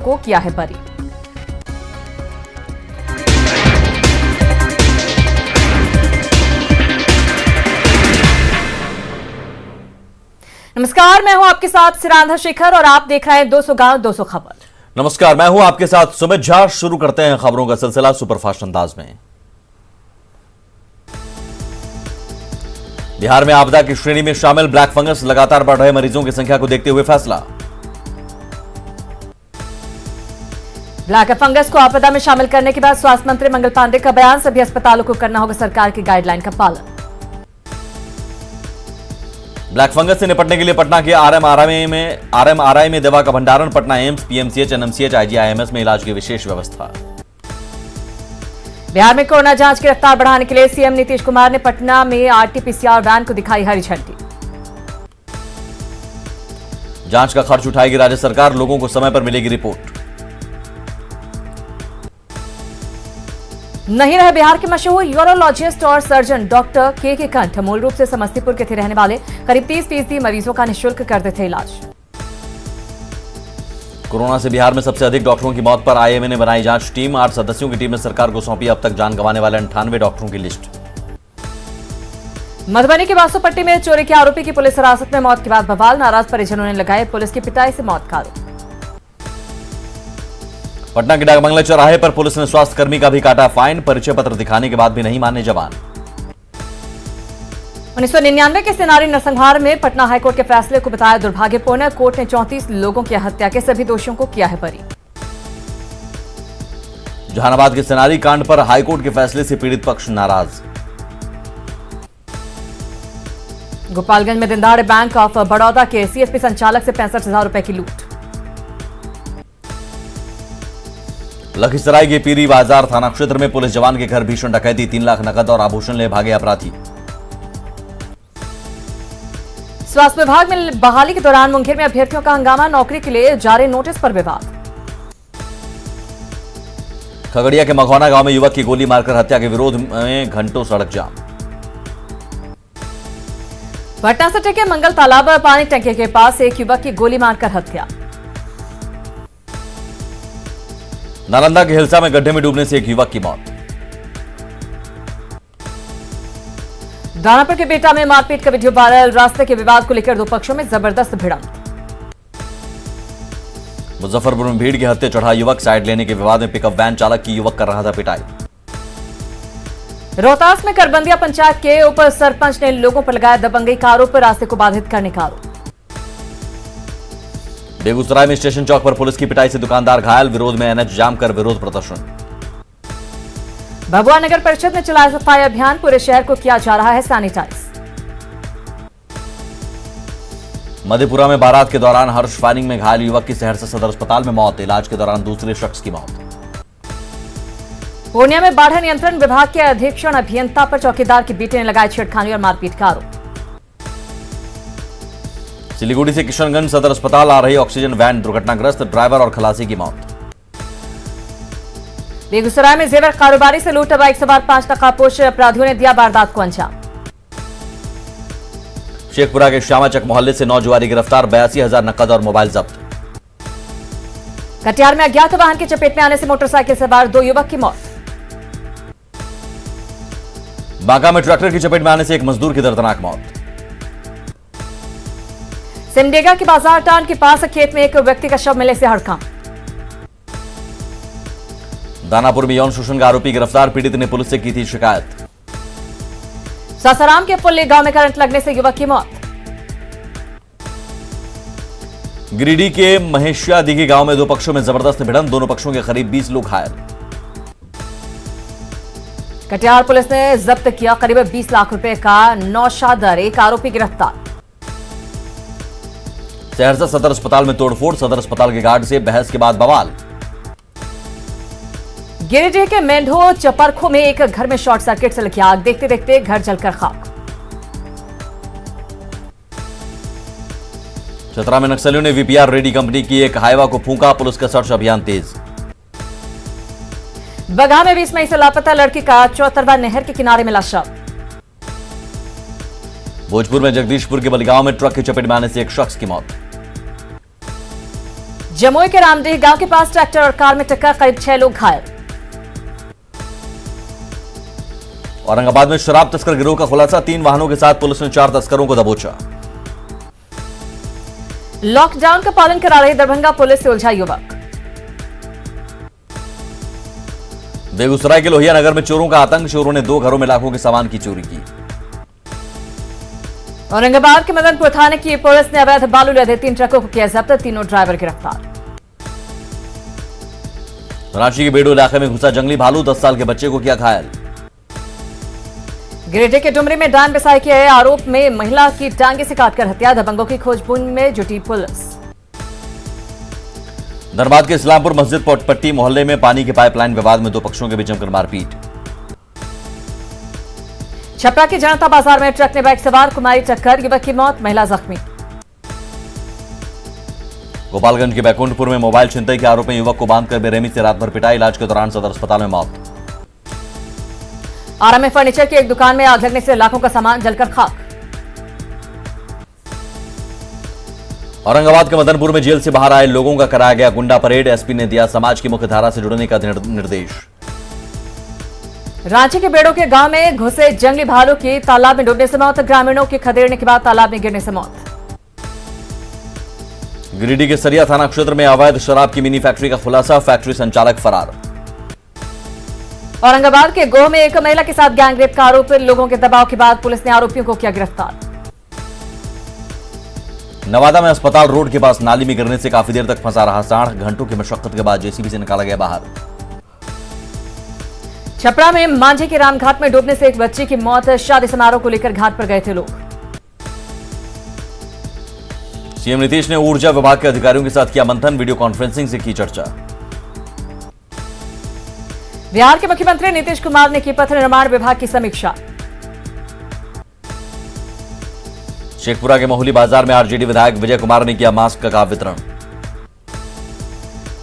को किया है बरी। नमस्कार, मैं हूं आपके साथ सिरांधा शेखर और आप देख रहे हैं 200 गांव 200 खबर। नमस्कार, मैं हूं आपके साथ सुमित झा। शुरू करते हैं खबरों का सिलसिला सुपरफास्ट अंदाज में। बिहार में आपदा की श्रेणी में शामिल ब्लैक फंगस, लगातार बढ़ रहे मरीजों की संख्या को देखते हुए फैसला। ब्लैक फंगस को आपदा में शामिल करने के बाद स्वास्थ्य मंत्री मंगल पांडे का बयान, सभी अस्पतालों को करना होगा सरकार की गाइडलाइन का पालन। ब्लैक फंगस से निपटने के लिए पटना के आरएमआरआई में दवा का भंडारण, Patna AIIMS, PMCH, NMCH, IGIMS में इलाज की विशेष व्यवस्था। बिहार में कोरोना जांच की रफ्तार बढ़ाने के लिए सीएम नीतीश कुमार ने पटना में आरटीपीसीआर वैन को दिखाई हरी झंडी। जांच का खर्च उठाएगी राज्य सरकार, लोगों को समय पर मिलेगी रिपोर्ट। नहीं रहे बिहार के मशहूर यूरोलॉजिस्ट और सर्जन डॉक्टर के कंठ, मूल रूप से समस्तीपुर के थे रहने वाले करीब 30% मरीजों का निःशुल्क कर देते इलाज। कोरोना से बिहार में सबसे अधिक डॉक्टरों की मौत पर आईएमए ने बनाई जांच टीम, 8 सदस्यों की टीम ने सरकार को सौंपी अब तक जान गंवाने वाले 98 डॉक्टरों की लिस्ट। मधुबनी के बासोपट्टी में चोरी के आरोपी की पुलिस हिरासत में, मौत के बाद बवाल, नाराज परिजनों ने लगाए पुलिस की पिटाई से मौत का आरोप। पटना के डाकबंगले चौराहे पर पुलिस ने स्वास्थ्य कर्मी का भी काटा फाइन, परिचय पत्र दिखाने के बाद भी नहीं माने जवान। 1999 के सेनारी नरसंहार में पटना हाईकोर्ट के फैसले को बताया दुर्भाग्यपूर्ण, कोर्ट ने 34 लोगों की हत्या के सभी दोषियों को किया है बरी। जहानाबाद के सेनारी कांड पर हाईकोर्ट के फैसले से पीड़ित पक्ष नाराज। गोपालगंज में दिनदहाड़े बैंक ऑफ बड़ौदा के सीएसपी संचालक से 65,000 रुपए की लूट। लखीसराय के पीरी बाजार थाना क्षेत्र में पुलिस जवान के घर भीषण डकैती, 3 लाख नकद और आभूषण ले भागे अपराधी। स्वास्थ्य विभाग में बहाली के दौरान मुंगेर में अभ्यर्थियों का हंगामा, नौकरी के लिए जारी नोटिस पर विवाद। खगड़िया के मघौना गांव में युवक की गोली मारकर हत्या के विरोध में घंटों सड़क जाम। पटना से टिके मंगल तालाब पानी टंकी के पास एक युवक की गोली मारकर हत्या। नालंदा के हिलसा में गड्ढे में डूबने से एक युवक की मौत। दानापुर के बेटा में मारपीट का वीडियो वायरल, रास्ते के विवाद को लेकर दो पक्षों में जबरदस्त भिड़ंत। मुजफ्फरपुर में भीड़ के हत्थे चढ़ा युवक, साइड लेने के विवाद में पिकअप वैन चालक की युवक कर रहा था पिटाई। रोहतास में करबंदिया पंचायत के उप सरपंच ने लोगों पर लगाया दबंगई का आरोप, रास्ते को बाधित करने का आरोप। बेगूसराय में स्टेशन चौक पर पुलिस की पिटाई से दुकानदार घायल, विरोध में एनएच जाम कर विरोध प्रदर्शन। भभुआ नगर परिषद ने चलाया सफाई अभियान, पूरे शहर को किया जा रहा है सैनिटाइज। मधेपुरा में बारात के दौरान हर्ष फायरिंग में घायल युवक की सहरसा सदर अस्पताल में मौत, इलाज के दौरान दूसरे शख्स की मौत। पूर्णिया में बाढ़ नियंत्रण विभाग के अधीक्षण अभियंता पर चौकीदार की बेटे ने लगाया छेड़खानी और मारपीट का आरोप। सिलीगुड़ी से किशनगंज सदर अस्पताल आ रही ऑक्सीजन वैन दुर्घटनाग्रस्त, ड्राइवर और खलासी की मौत। बेगूसराय में जेवर कारोबारी से लूट, बाइक सवार 5 नकाबपोश अपराधियों ने दिया वारदात को अंजाम। शेखपुरा के श्यामाचक मोहल्ले से 9 जुआरी गिरफ्तार, 82,000 नकद और मोबाइल जब्त। कटिहार में अज्ञात वाहन की चपेट में आने से मोटरसाइकिल सवार 2 युवक की मौत। बांका में ट्रैक्टर की चपेट में आने से एक मजदूर की दर्दनाक मौत। सिमडेगा के बाजार टाउन के पास खेत में एक व्यक्ति का शव मिलने से हड़कंप। दानापुर में यौन शोषण का आरोपी गिरफ्तार, पीड़ित ने पुलिस से की थी शिकायत। सासाराम के पुल्ली गांव में करंट लगने से युवक की मौत। गिरिडीह के महेशिया दिघी गांव में 2 पक्षों में जबरदस्त भिड़ंत, दोनों पक्षों के करीब 20 लोग घायल। कटिहार पुलिस ने जब्त किया करीब 20 लाख रुपए का नौशादर, एक आरोपी गिरफ्तार। सहरसा सदर अस्पताल में तोड़फोड़, सदर अस्पताल के गार्ड से बहस के बाद बवाल। गिरिडीह के मेंढो चपरखो में एक घर में शॉर्ट सर्किट से लगी आग, देखते देखते घर जलकर खाक। चतरा में नक्सलियों ने वीपीआर रेडी कंपनी की एक हाइवा को फूंका, पुलिस का सर्च अभियान तेज। बगहा में 20 मई से लापता लड़की का चौतरवा नहर के किनारे मिला शव। भोजपुर में जगदीशपुर के बलिगांव में ट्रक की चपेट में आने से एक शख्स की मौत। जमुई के रामडीह गांव के पास ट्रैक्टर और कार में टक्कर, करीब 6 लोग घायल। औरंगाबाद में शराब तस्कर गिरोह का खुलासा, 3 वाहनों के साथ पुलिस ने 4 तस्करों को दबोचा। लॉकडाउन का पालन करा रही दरभंगा पुलिस से उलझा युवक। बेगूसराय के लोहिया नगर में चोरों का आतंक, चोरों ने 2 घरों में लाखों के सामान की चोरी की। औरंगाबाद के मदनपुर थाने की पुलिस ने अवैध बालू लदे 3 ट्रकों को किया जब्त, तीनों ड्राइवर गिरफ्तार। रांची के बेड़ो इलाके में घुसा जंगली भालू, 10 साल के बच्चे को किया घायल। गिरिडीह के डुमरी में डायन बिसाई के आरोप में महिला की टांगे से काटकर हत्या, दबंगों की खोजबीन में जुटी पुलिस। धनबाद के इस्लामपुर मस्जिद पट्टी मोहल्ले में पानी के पाइपलाइन विवाद में 2 पक्षों के बीच जमकर मारपीट। छपरा के जनता बाजार में ट्रक ने बाइक सवार को मारी टक्कर, युवक की मौत, महिला जख्मी। गोपालगंज के बैकुंठपुर में मोबाइल छिनतई के आरोप में युवक को बांधकर बेरहमी से रात भर पिटाई, इलाज के दौरान सदर अस्पताल में मौत। आरा में फर्नीचर की एक दुकान में आग लगने से लाखों का सामान जलकर खाक। औरंगाबाद के मदनपुर में जेल से बाहर आए लोगों का कराया गया गुंडा परेड, एसपी ने दिया समाज की मुख्य धारा से जुड़ने का निर्देश। रांची के बेड़ो के गांव में घुसे जंगली भालू की तालाब में डूबने से मौत, ग्रामीणों के खदेड़ने के बाद तालाब में गिरने से मौत। गिरिडीह के सरिया थाना क्षेत्र में अवैध शराब की मिनी फैक्ट्री का खुलासा, फैक्ट्री संचालक फरार। औरंगाबाद के गोह में एक महिला के साथ गैंगरेप का आरोप, लोगों के दबाव के बाद पुलिस ने आरोपियों को किया गिरफ्तार। नवादा में अस्पताल रोड के पास नाली में गिरने से काफी देर तक फंसा रहा सांड, घंटों की मशक्कत के बाद जेसीबी से निकाला गया बाहर। छपरा में मांझे के रामघाट में डूबने से एक बच्ची की मौत, शादी समारोह को लेकर घाट पर गए थे लोग। सीएम नीतीश ने ऊर्जा विभाग के अधिकारियों के साथ किया मंथन, वीडियो कॉन्फ्रेंसिंग से की चर्चा। बिहार के मुख्यमंत्री नीतीश कुमार ने की पथ निर्माण विभाग की समीक्षा। शेखपुरा के मोहली बाजार में आरजेडी विधायक विजय कुमार ने किया मास्क का वितरण।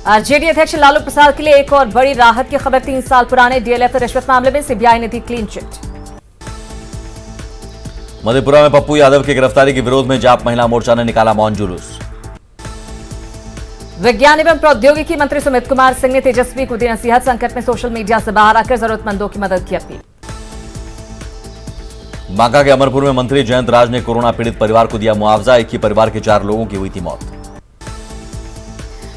आरजेडी अध्यक्ष लालू प्रसाद के लिए एक और बड़ी राहत की खबर, 3 साल पुराने डीएलएफ रिश्वत मामले में सीबीआई ने दी क्लीन चिट। मधेपुरा में पप्पू यादव की गिरफ्तारी के विरोध में जाप महिला मोर्चा ने निकाला मौन जुलूस। विज्ञान एवं प्रौद्योगिकी मंत्री सुमित कुमार सिंह ने तेजस्वी को दी नसीहत, संकट में सोशल मीडिया से बाहर आकर जरूरतमंदों की मदद की अपील। बांका के अमरपुर में मंत्री जयंत राज ने कोरोना पीड़ित परिवार को दिया मुआवजा, एक ही परिवार के 4 लोगों की हुई थी मौत।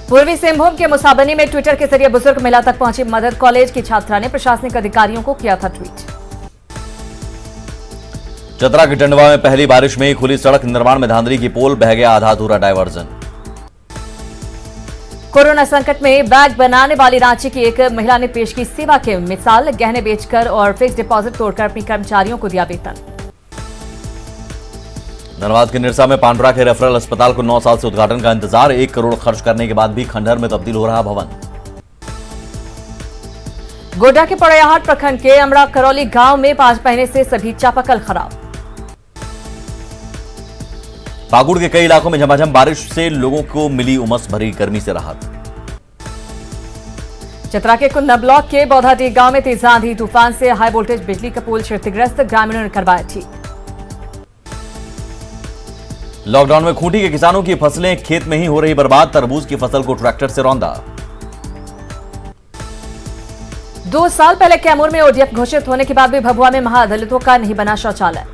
पूर्वी सिंहभूम के मुसाबनी में ट्विटर के जरिए बुजुर्ग महिला तक पहुंची मदद, कॉलेज की छात्रा ने प्रशासनिक अधिकारियों को किया था ट्वीट। चतरा के टंडवा में पहली बारिश में ही खुली सड़क, निर्माण में धांधली की पोल, बह गया आधा अधूरा डायवर्जन। कोरोना संकट में बैग बनाने वाली रांची की एक महिला ने पेश की सेवा की मिसाल, गहने बेचकर और फिक्स डिपॉजिट तोड़कर अपनी कर्मचारियों को दिया वेतन। धनबाद के निरसा में पांडुरा के रेफरल अस्पताल को 9 साल से उद्घाटन का इंतजार, 1 करोड़ खर्च करने के बाद भी खंडहर में तब्दील हो रहा भवन। गोड्डा के पड़ैयाहाट प्रखंड के अमड़ा करौली गांव में 5 महीने से सभी चापाकल खराब। पाकुड़ के कई इलाकों में झमाझम बारिश से लोगों को मिली उमस भरी गर्मी से राहत। चतरा के कुंदा ब्लॉक के बौधाडी गांव में तेज आंधी तूफान से हाई वोल्टेज बिजली का पोल क्षतिग्रस्त, ग्रामीणों ने करवाया ठीक। लॉकडाउन में खूंटी के किसानों की फसलें खेत में ही हो रही बर्बाद, तरबूज की फसल को ट्रैक्टर से रौंदा। 2 साल पहले कैमूर में ओडीएफ घोषित होने के बाद भी भभुआ में महादलितों का नहीं बना शौचालय।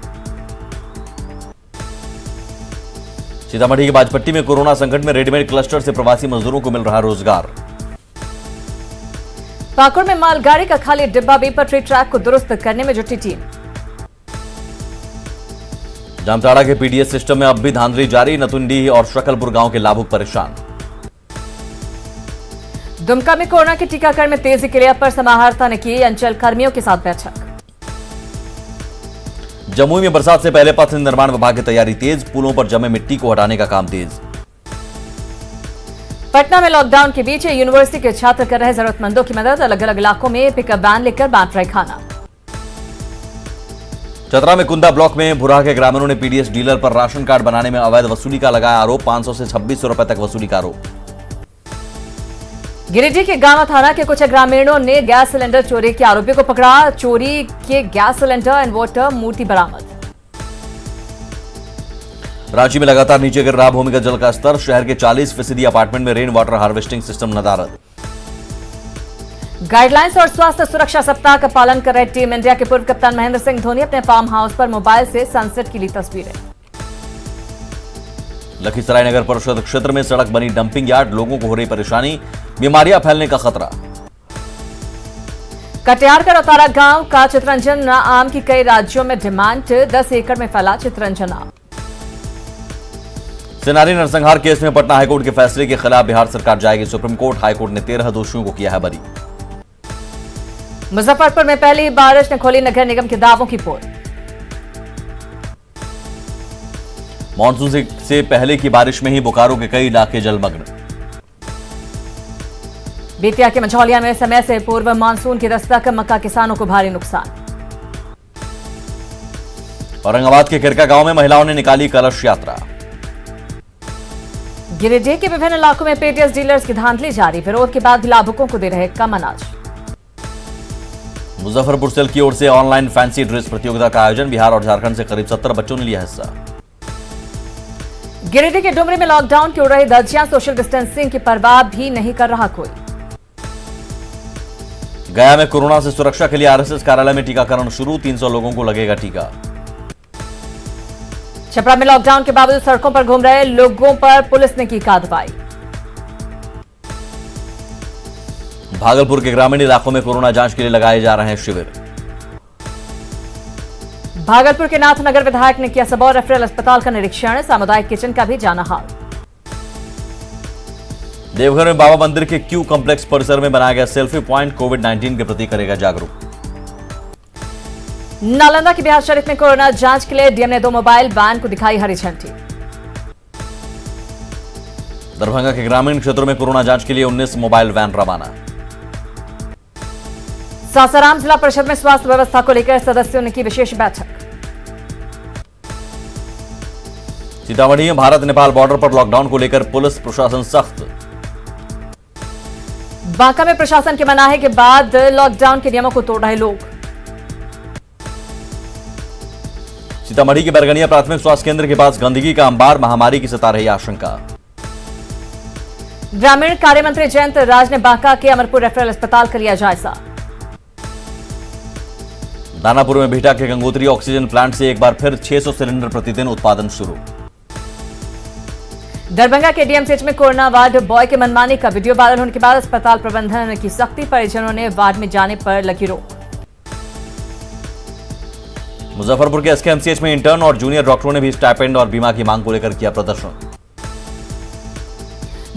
सीतामढ़ी के बाजपट्टी में कोरोना संकट में रेडीमेड क्लस्टर से प्रवासी मजदूरों को मिल रहा रोजगार। पाकुड़ में मालगाड़ी का खाली डिब्बा भी पटरी ट्रैक को दुरुस्त करने में जुटी टीम। जामताड़ा के पीडीएस सिस्टम में अब भी धांधली जारी, नतुंडी और शकलपुर गांव के लाभुक परेशान। दुमका में कोरोना के टीकाकरण में तेजी के लिए अपर समाहर्ता ने की अंचल कर्मियों के साथ बैठक। जमुई में बरसात से पहले पथ निर्माण विभाग की तैयारी तेज, पुलों पर जमे मिट्टी को हटाने का काम तेज। पटना में लॉकडाउन के बीच यूनिवर्सिटी के छात्र कर रहे जरूरतमंदों की मदद, अलग अलग इलाकों में पिकअप वैन लेकर बांट रहे खाना। चतरा में कुंदा ब्लॉक में भुराह के ग्रामीणों ने पीडीएस डीलर पर राशन कार्ड बनाने में अवैध वसूली का लगाया आरोप, 500 से 2600 रुपए तक वसूली का आरोप। गिरिडीह के गांव थाना के कुछ ग्रामीणों ने गैस सिलेंडर चोरी के आरोपियों को पकड़ा, चोरी के गैस सिलेंडर इन्वर्टर मूर्ति बरामद। रांची में लगातार नीचे गिर रहा भूमिगत जल का स्तर। शहर के 40% अपार्टमेंट में रेन वाटर हार्वेस्टिंग सिस्टम नदारद। गाइडलाइंस और स्वास्थ्य सुरक्षा सप्ताह का पालन कर रहे टीम इंडिया के पूर्व कप्तान महेंद्र सिंह धोनी अपने फार्म हाउस पर मोबाइल से सनसेट की ली तस्वीरें। लखीसराय नगर परिषद क्षेत्र में सड़क बनी डंपिंग यार्ड, लोगों को हो रही परेशानी, बीमारियां फैलने का खतरा। कटिहार का रौतारा गांव का चितरंजन आम की कई राज्यों में डिमांड, 10 एकड़ में फैला चितरंजन आम। सिनारी नरसंहार केस में पटना हाईकोर्ट के फैसले के खिलाफ बिहार सरकार जाएगी सुप्रीम कोर्ट। हाईकोर्ट ने 13 दोषियों को किया है बरी। मुजफ्फरपुर में पहली बारिश ने खोली नगर निगम के दावों की पोल। मानसून से पहले की बारिश में ही बोकारो के कई इलाके जलमग्न। बेतिया के मंझौलिया में समय से पूर्व मानसून की दस्तक, मक्का किसानों को भारी नुकसान। औरंगाबाद के किरका गांव में महिलाओं ने निकाली कलश यात्रा। गिरिडीह के विभिन्न इलाकों में पेटीएस डीलर्स की धांधली जारी, विरोध के बाद भी लाभुकों को दे रहे कम अनाज। मुजफ्फरपुर सेल की ओर से ऑनलाइन फैंसी ड्रेस प्रतियोगिता का आयोजन, बिहार और झारखंड से करीब 70 बच्चों ने लिया हिस्सा। गिरिडीह के डुमरी में लॉकडाउन की उड़ रही धज्जियां, सोशल डिस्टेंसिंग की परवाह भी नहीं कर रहा कोई। गया में कोरोना से सुरक्षा के लिए आरएसएस कार्यालय में टीकाकरण शुरू, 300 लोगों को लगेगा टीका। छपरा में लॉकडाउन के बावजूद सड़कों पर घूम रहे लोगों पर पुलिस ने की कार्रवाई। भागलपुर के ग्रामीण इलाकों में कोरोना जांच के लिए लगाए जा रहे हैं शिविर। भागलपुर के नाथनगर विधायक ने किया सबौर रेफरल अस्पताल का निरीक्षण, सामुदायिक किचन का भी जाना हाल। देवघर में बाबा मंदिर के क्यू कॉम्प्लेक्स परिसर में बनाया गया सेल्फी पॉइंट, कोविड-19 के प्रति करेगा जागरूक। नालंदा के बिहार शरीफ में कोरोना जांच के लिए डीएम ने 2 मोबाइल वैन को दिखाई हरी झंडी। दरभंगा के ग्रामीण क्षेत्रों में कोरोना जांच के लिए 19 मोबाइल वैन रवाना। सासाराम जिला परिषद में स्वास्थ्य व्यवस्था को लेकर सदस्यों ने की विशेष बैठक। सीतामढ़ी में भारत नेपाल बॉर्डर पर लॉकडाउन को लेकर पुलिस प्रशासन सख्त। बांका में प्रशासन के मनाही के बाद लॉकडाउन के नियमों को तोड़ रहे लोग। सीतामढ़ी के बैरगनिया प्राथमिक स्वास्थ्य केंद्र के पास गंदगी का अंबार, महामारी की सता रही आशंका। ग्रामीण कार्य मंत्री जयंत राज ने बांका के अमरपुर रेफरल अस्पताल का लिया जायजा। दानापुर में बिहटा के गंगोत्री ऑक्सीजन प्लांट से एक बार फिर 600 सिलेंडर प्रतिदिन उत्पादन शुरू। दरभंगा के डीएमसीएच में कोरोना वार्ड बॉय के मनमानी का वीडियो वायरल होने के बाद अस्पताल प्रबंधन की सख्ती, परिजनों ने वार्ड में जाने पर लगी रोक। मुजफ्फरपुर के एसकेएमसीएच में इंटर्न और जूनियर डॉक्टरों ने भी स्टाइपेंड और बीमा की मांग को लेकर किया प्रदर्शन।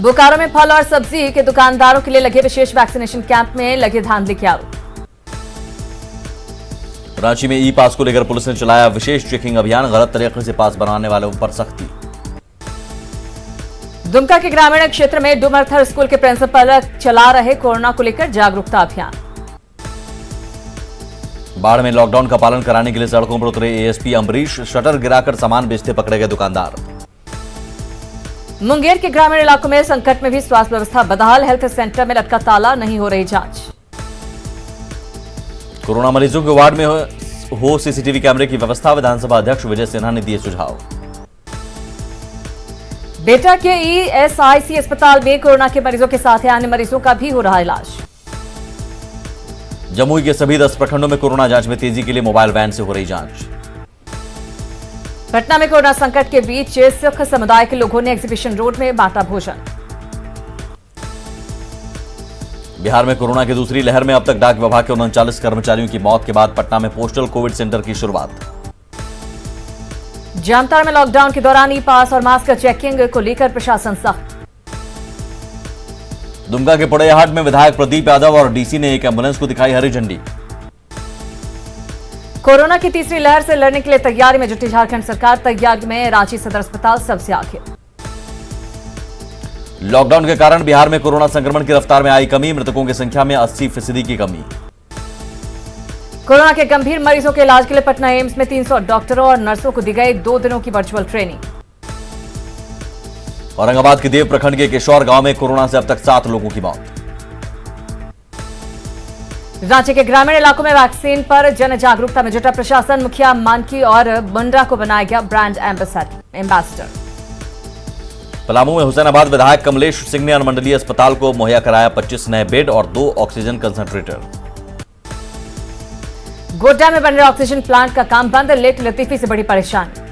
बोकारो में फल और सब्जी के दुकानदारों के लिए लगे विशेष वैक्सीनेशन कैंप में लगे धांधली के आरोप। रांची में ई पास को लेकर पुलिस ने चलाया विशेष चेकिंग अभियान, गलत तरीके से पास बनाने वालों पर सख्ती। दुमका के ग्रामीण क्षेत्र में डुमरथर स्कूल के प्रिंसिपल चला रहे कोरोना को लेकर जागरूकता अभियान। बाढ़ में लॉकडाउन का पालन कराने के लिए सड़कों पर उतरे एएसपी अम्बरीश, शटर गिराकर सामान बेचते पकड़े गए दुकानदार। मुंगेर के ग्रामीण इलाकों में संकट में भी स्वास्थ्य व्यवस्था बदहाल, हेल्थ सेंटर में लटका ताला, नहीं हो रही जांच। कोरोना मरीजों के वार्ड में हो सीसीटीवी कैमरे की व्यवस्था, विधानसभा अध्यक्ष विजय सिन्हा ने दिए सुझाव। बेटा के ईएसआईसी अस्पताल में कोरोना के मरीजों के साथ अन्य मरीजों का भी हो रहा इलाज। जमुई के सभी 10 प्रखंडों में कोरोना जांच में तेजी के लिए मोबाइल वैन से हो रही जांच। पटना में कोरोना संकट के बीच सिख समुदाय के लोगों ने एग्जीबिशन रोड में बांटा भोजन। बिहार में कोरोना की दूसरी लहर में अब तक डाक विभाग के 39 कर्मचारियों की मौत के बाद पटना में पोस्टल कोविड सेंटर की शुरुआत। जामताड़ा में लॉकडाउन के दौरान ई पास और मास्क चेकिंग को लेकर प्रशासन सख्त। दुमका के पड़ैयाहाट में विधायक प्रदीप यादव और डीसी ने एक एम्बुलेंस को दिखाई हरी झंडी। कोरोना की तीसरी लहर से लड़ने के लिए तैयारी में जुटी झारखंड सरकार, तैयारी में रांची सदर अस्पताल सबसे आगे। लॉकडाउन के कारण बिहार में कोरोना संक्रमण की रफ्तार में आई कमी, मृतकों की संख्या में 80% की कमी। कोरोना के गंभीर मरीजों के इलाज के लिए पटना एम्स में 300 डॉक्टरों और नर्सों को दी गई 2 दिनों की वर्चुअल ट्रेनिंग। औरंगाबाद के देव प्रखंड के किशोर गांव में कोरोना से अब तक 7 लोगों की मौत। रांची के ग्रामीण इलाकों में वैक्सीन पर जन जागरूकता में जुटा प्रशासन, मुखिया मानकी और मुंडा को बनाया गया ब्रांड एम्बेसडर। एम्बेसडर। पलामू में हुसैनाबाद विधायक कमलेश सिंह ने अनुमंडलीय अस्पताल को मुहैया कराया 25 नए बेड और 2 ऑक्सीजन कंसंट्रेटर। गोड्डा में बन रहे ऑक्सीजन प्लांट का काम बंद, लेट लतीफी से बड़ी परेशानी।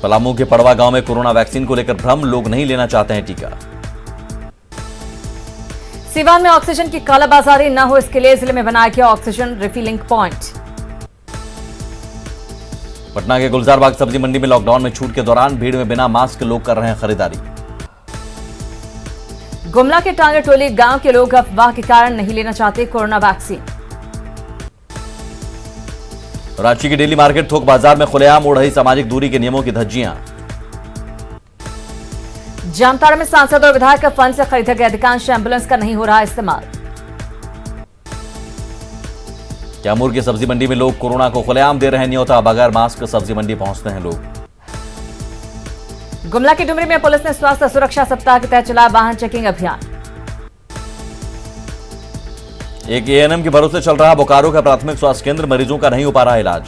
पलामू के पड़वा गांव में कोरोना वैक्सीन को लेकर भ्रम, लोग नहीं लेना चाहते हैं टीका। सीवान में ऑक्सीजन की कालाबाजारी न हो, इसके लिए जिले में बनाया गया ऑक्सीजन रिफिलिंग पॉइंट। पटना के गुलजार बाग सब्जी मंडी में लॉकडाउन में छूट के दौरान भीड़ में बिना मास्क लोग कर रहे हैं खरीदारी। गुमला के टांगे टोली गांव के लोग अफवाह के कारण नहीं लेना चाहते कोरोना वैक्सीन। रांची की डेली मार्केट थोक बाजार में खुलेआम उड़ रही सामाजिक दूरी के नियमों की धज्जियां। जामताड़ा में सांसद और विधायक का फंड से खरीदे गए अधिकांश एम्बुलेंस का नहीं हो रहा इस्तेमाल। कैमूर की सब्जी मंडी में लोग कोरोना को खुलेआम दे रहे हैं न्योता, बगैर मास्क सब्जी मंडी पहुंचते हैं लोग। गुमला की डुमरी में पुलिस ने स्वास्थ्य सुरक्षा सप्ताह के तहत चलाया वाहन चेकिंग अभियान। एक एएनएम के भरोसे चल रहा बोकारो का प्राथमिक स्वास्थ्य केंद्र, मरीजों का नहीं हो पा रहा इलाज।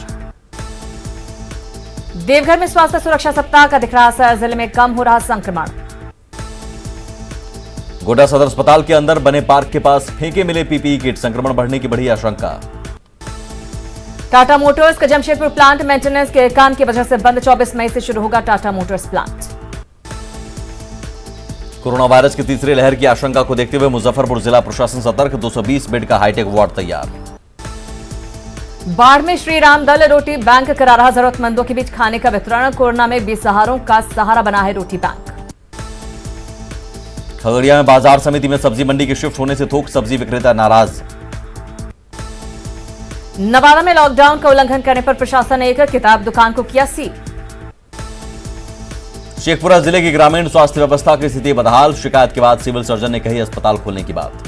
देवघर में स्वास्थ्य सुरक्षा सप्ताह का दिख रहा असर, जिले में कम हो रहा संक्रमण। गोड्डा सदर अस्पताल के अंदर बने पार्क के पास फेंके मिले पीपीई किट, संक्रमण बढ़ने की बढ़ी आशंका। टाटा मोटर्स का जमशेदपुर प्लांट मेंटेनेंस के काम की वजह से बंद, 24 मई से शुरू होगा Tata Motors plant. Corona virus की तीसरी लहर की आशंका को देखते हुए मुजफ्फरपुर जिला प्रशासन सतर्क, 220 बेड का हाईटेक वार्ड तैयार। बाढ़ में श्री राम दल रोटी बैंक करा रहा जरूरतमंदों के बीच खाने का वितरण, कोरोना में बेसहारों का सहारा बना है रोटी बैंक। खगड़िया में बाजार समिति में सब्जी मंडी के शिफ्ट होने से थोक सब्जी विक्रेता नाराज। नवादा में लॉकडाउन का उल्लंघन करने पर प्रशासन ने एक किताब दुकान को किया सील। शेखपुरा जिले की ग्रामीण स्वास्थ्य व्यवस्था की स्थिति बदहाल, शिकायत के बाद सिविल सर्जन ने कही अस्पताल खोलने की बात।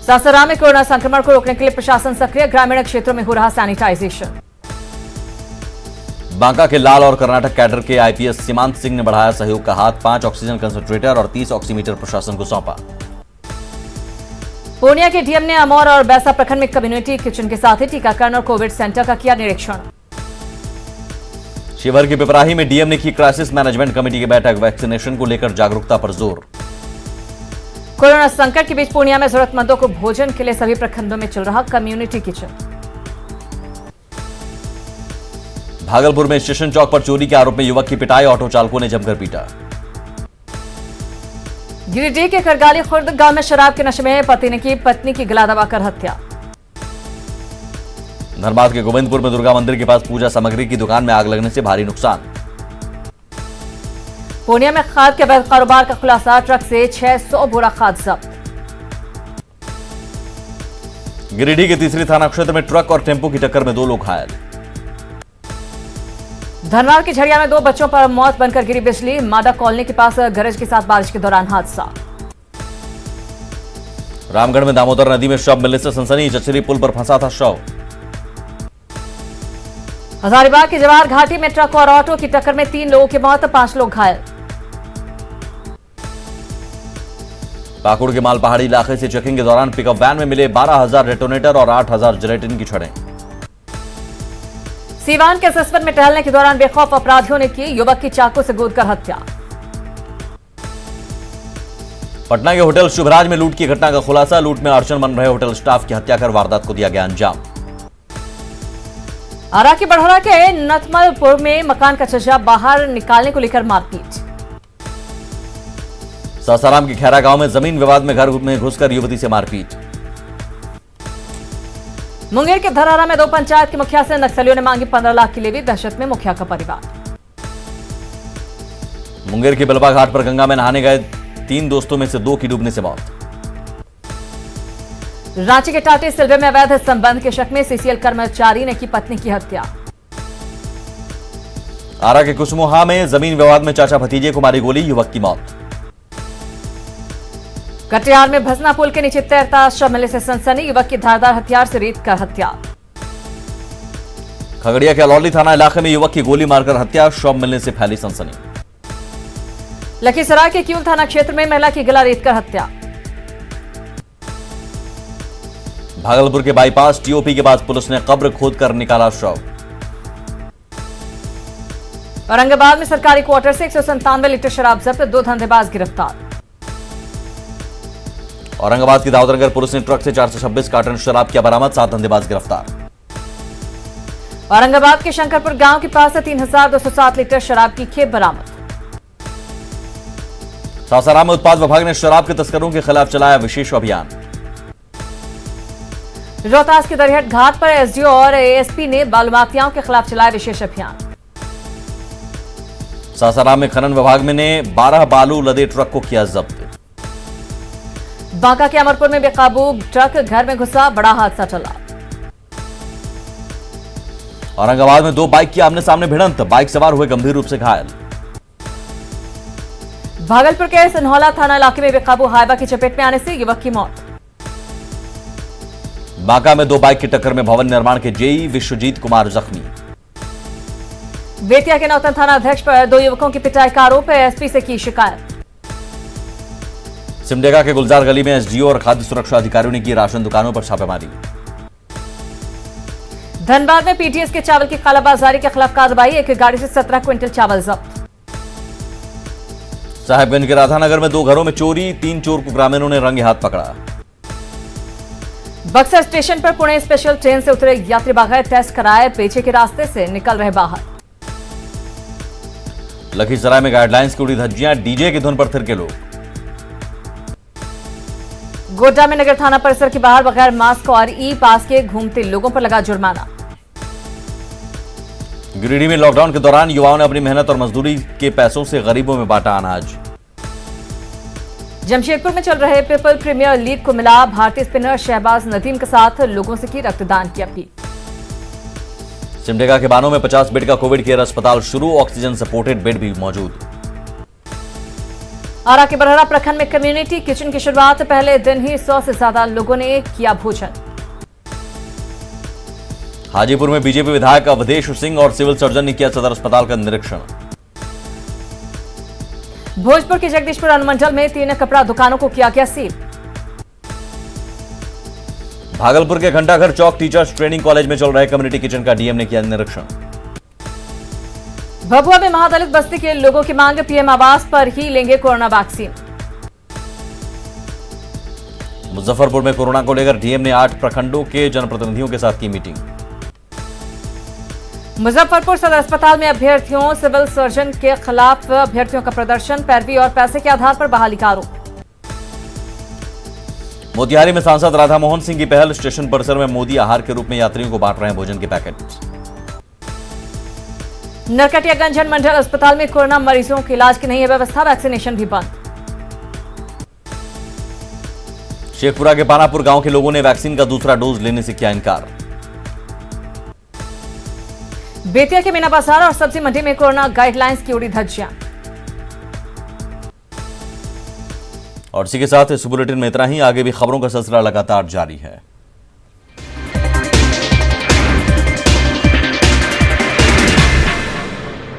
सासाराम में कोरोना संक्रमण को रोकने के लिए प्रशासन सक्रिय, ग्रामीण क्षेत्रों में हो रहा सैनिटाइजेशन। बांका के लाल और कर्नाटक कैडर के आईपीएस सीमांत सिंह ने बढ़ाया सहयोग का हाथ, 5 ऑक्सीजन कंसंट्रेटर और 30 ऑक्सीमीटर प्रशासन को सौंपा। पूर्णिया के डीएम ने अमौर और बैसा प्रखंड में कम्युनिटी किचन के साथ ही टीकाकरण और कोविड सेंटर का किया निरीक्षण। शिवहर की पिपराही में डीएम ने की क्राइसिस मैनेजमेंट कमेटी की बैठक, वैक्सीनेशन को लेकर जागरूकता पर जोर। कोरोना संकट के बीच पूर्णिया में जरूरतमंदों को भोजन के लिए सभी प्रखंडों में चल रहा कम्युनिटी किचन। भागलपुर में स्टेशन चौक पर चोरी के आरोप में युवक की पिटाई, ऑटो चालकों ने जमकर पीटा। गिरिडीह के खरगाली खुर्द गांव में शराब के नशे में पति ने की पत्नी की गला दबाकर हत्या। धनबाद के गोविंदपुर में दुर्गा मंदिर के पास पूजा सामग्री की दुकान में आग लगने से भारी नुकसान। पूर्णिया में खाद के अवैध कारोबार का खुलासा, ट्रक से 600 बोरा खाद जब्त। गिरिडीह के तीसरी थाना क्षेत्र में ट्रक और टेम्पो की टक्कर में 2 लोग घायल। धनबाद की झड़िया में 2 बच्चों पर मौत बनकर गिरी बिजली, मादा कॉलोनी के पास गरज के साथ बारिश के दौरान हादसा। रामगढ़ में दामोदर नदी में शव मिलने से सनसनी, चचरी पुल पर फंसा था शव। हजारीबाग की जवाहर घाटी में ट्रक और ऑटो की टक्कर में 3 लोगों की मौत, 5 लोग घायल। पाकुड़ के माल पहाड़ी इलाके से चेकिंग के दौरान पिकअप वैन में मिले 12,000 डेटोनेटर और 8,000 जिलेटिन की छड़ें। सीवान के ससवन में टहलने के दौरान बेखौफ अपराधियों ने की युवक की चाकू से गोदकर हत्या। पटना के होटल शुभराज में लूट की घटना का खुलासा, लूट में अड़चन बन रहे होटल स्टाफ की हत्या कर वारदात को दिया गया अंजाम। आरा की बढ़ौरा के नथमलपुर में मकान का छज्जा बाहर निकालने को लेकर मारपीट। सासाराम के खैरा गांव में जमीन विवाद में घर में घुसकर युवती से मारपीट। मुंगेर के धरहरा में 2 पंचायत के मुखिया से नक्सलियों ने मांगी 15 लाख की लेवी, दहशत में मुखिया का परिवार। मुंगेर के बिलवा घाट पर गंगा में नहाने गए 3 दोस्तों में से 2 की डूबने से मौत। रांची के टाटी सिलवे में अवैध संबंध के शक में सीसीएल कर्मचारी ने की पत्नी की हत्या। आरा के कुसमुहा में जमीन विवाद में चाचा भतीजे को मारी गोली, युवक की मौत। कटिहार में भसना पुल के नीचे तैरता शव मिलने से सनसनी, युवक की धारदार हथियार से रेत कर हत्या। खगड़िया के अलौली थाना इलाके में युवक की गोली मारकर हत्या, शव मिलने से फैली सनसनी। लखीसराय के क्यूल थाना क्षेत्र में महिला की गला रेत कर हत्या। भागलपुर के बाईपास टीओपी के पास पुलिस ने कब्र खोदकर निकाला शव। औरंगाबाद में सरकारी क्वार्टर से 197 लीटर शराब जब्त, 2 धंधेबाज गिरफ्तार। औरंगाबाद की दाऊदनगर पुलिस ने ट्रक से 426 कार्टन शराब किया बरामद, 7 धंधेबाज गिरफ्तार। औरंगाबाद के शंकरपुर गांव के पास से 3207 लीटर शराब की खेप बरामद। सासाराम में उत्पाद विभाग ने शराब के तस्करों के खिलाफ चलाया विशेष अभियान। रोहतास के दरिहट घाट पर एसडीओ और एएसपी ने बालू माफियाओं के खिलाफ चलाया विशेष अभियान। सासाराम में खनन विभाग में ने 12 बालू लदे ट्रक को किया जब्त। बांका के अमरपुर में बेकाबू ट्रक घर में घुसा, बड़ा हादसा टला। औरंगाबाद में 2 बाइक की आमने सामने भिड़ंत, बाइक सवार हुए गंभीर रूप से घायल। भागलपुर के सनहौला थाना इलाके में बेकाबू हाइवा की चपेट में आने से युवक की मौत। बांका में 2 बाइक की टक्कर में भवन निर्माण के जेई विश्वजीत कुमार जख्मी। बेतिया के नौतन थाना अध्यक्ष पर 2 युवकों की पिटाई का आरोप है, एसपी से की शिकायत। सिमडेगा के गुलजार गली में एसडीओ और खाद्य सुरक्षा अधिकारियों ने की राशन दुकानों पर छापेमारी। धनबाद में पीटीएस के चावल की कालाबाजारी के खिलाफ कार्रवाई, एक गाड़ी से 17 क्विंटल चावल जब्त। साहेबगंज के राधानगर में 2 घरों में चोरी, 3 चोर को ग्रामीणों ने रंगे हाथ पकड़ा। बक्सर स्टेशन पर पुणे स्पेशल ट्रेन से उतरे यात्री बगैर टेस्ट कराए पीछे के रास्ते से निकल रहे बाहर। लखीसराय में गाइडलाइंस की उड़ी धज्जियां, डीजे की धुन पर थिरके लोग। गोड्डा में नगर थाना परिसर के बाहर बगैर मास्क और ई पास के घूमते लोगों पर लगा जुर्माना। गिरिडीह में लॉकडाउन के दौरान युवाओं ने अपनी मेहनत और मजदूरी के पैसों से गरीबों में बांटा अनाज। जमशेदपुर में चल रहे पीपल प्रीमियर लीग को मिला, भारतीय स्पिनर शहबाज नदीम के साथ लोगों से की रक्तदान की अपील। सिमडेगा के बानों में 50 बेड का कोविड केयर अस्पताल शुरू, ऑक्सीजन सपोर्टेड बेड भी मौजूद। आरा के बरहरा प्रखंड में कम्युनिटी किचन की शुरुआत, पहले दिन ही 100 से ज्यादा लोगों ने किया भोजन। हाजीपुर में बीजेपी विधायक अवधेश सिंह और सिविल सर्जन ने किया सदर अस्पताल का निरीक्षण। भोजपुर के जगदीशपुर अनुमंडल में 3 कपड़ा दुकानों को किया गया सील। भागलपुर के घंटाघर चौक टीचर्स ट्रेनिंग कॉलेज में चल रहे कम्युनिटी किचन का डीएम ने किया निरीक्षण। भभुआ में महादलित बस्ती के लोगों की मांग, पीएम आवास पर ही लेंगे कोरोना वैक्सीन। मुजफ्फरपुर में कोरोना को लेकर डीएम ने 8 प्रखंडों के जनप्रतिनिधियों के साथ की मीटिंग। मुजफ्फरपुर सदर अस्पताल में अभ्यर्थियों सिविल सर्जन के खिलाफ अभ्यर्थियों का प्रदर्शन, पैरवी और पैसे के आधार पर बहाली का आरोप। मोतिहारी में सांसद राधा मोहन सिंह की पहल, स्टेशन परिसर में मोदी आहार के रूप में यात्रियों को बांट रहे हैं भोजन के पैकेट। नरकटियागंज मंडल अस्पताल में कोरोना मरीजों के इलाज की नहीं है व्यवस्था, वैक्सीनेशन भी बंद। शेखपुरा के पानापुर गांव के लोगों ने वैक्सीन का दूसरा डोज लेने से किया इनकार। बेतिया के मीना बाजार और सब्जी मंडी में कोरोना गाइडलाइंस की उड़ी धज्जियां। और इसी के साथ इस बुलेटिन में इतना ही, आगे भी खबरों का सिलसिला लगातार जारी है।